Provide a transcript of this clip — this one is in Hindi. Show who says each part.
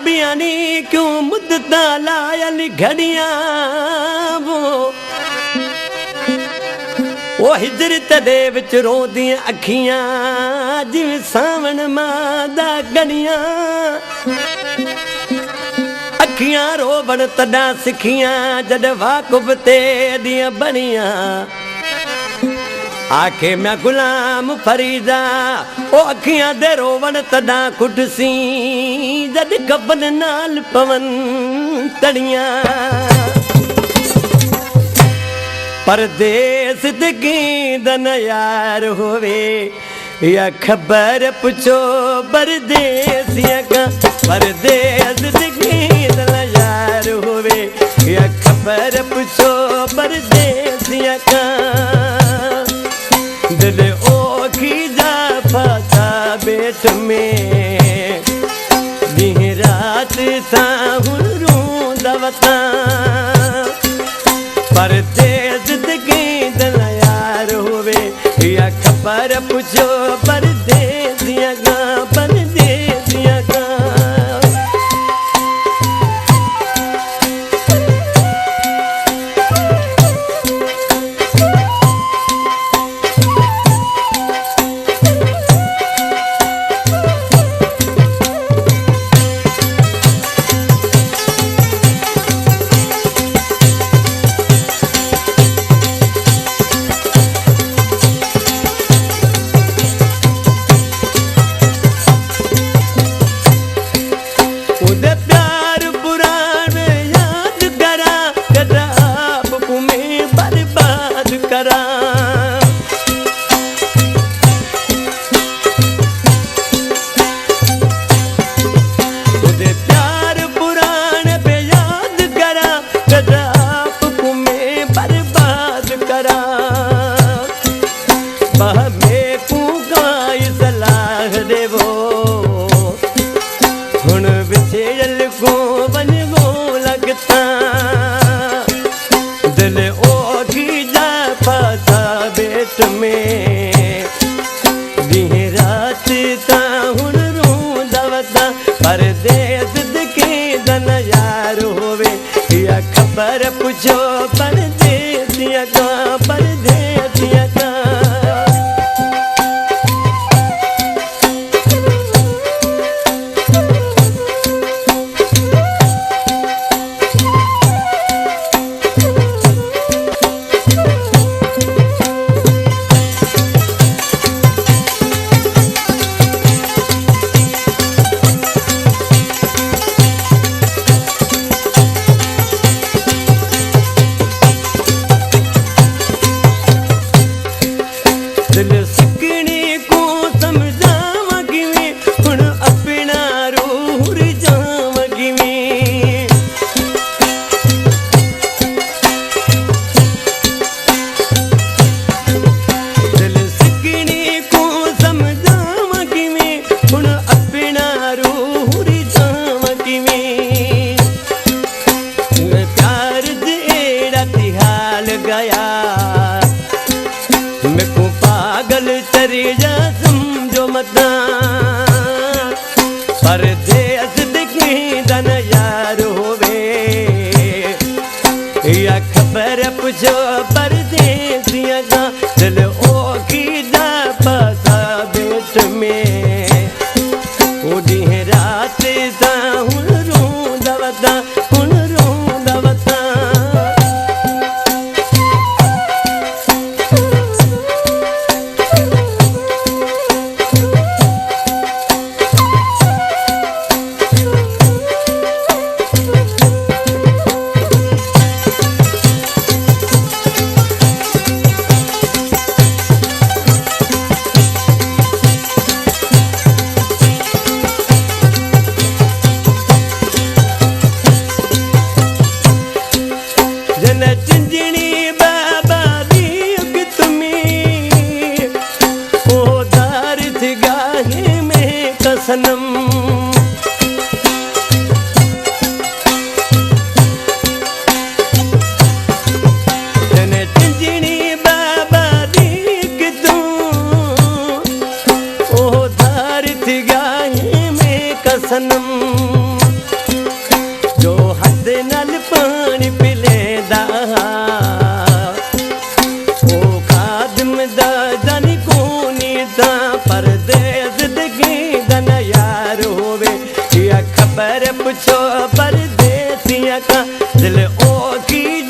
Speaker 1: बियानी क्यों मुद्दता लायल घड़ियां वो हिजरत दे विच रोंदियां अखियां जिवें सावण मां दा गड़ियां अखियां रोवण तॾा सिखियां जद वाकुब ते दियां बणियां आखे मैं गुलाम फरीदा ओ अखियां दे रोवण तॾा कुटसी जद कबन नाल पवन तड़ियां परदेस दगींदन यार होवे या खबर पुछो परदेसिया का परदेस दगींदन यार होवे या खबर पुछो परदेसिया का दिल ओखी जा फसा बेट में दिन रात साहुर रूंदवता परदेस दगींदन यार होवे या खबर पुछो परदेसिया का परदेसिया का परदेस दगींदन यार होवे या खबर पुछो परदेसिया का परदेसिया का परदेस दगींदन यार होवे या खबर पुछो परदेसिया का दिल ओखी जा फसा बेट में वो दिन रात साहुर रूंदवता रूंदवता परदेसिया का दिल ओ की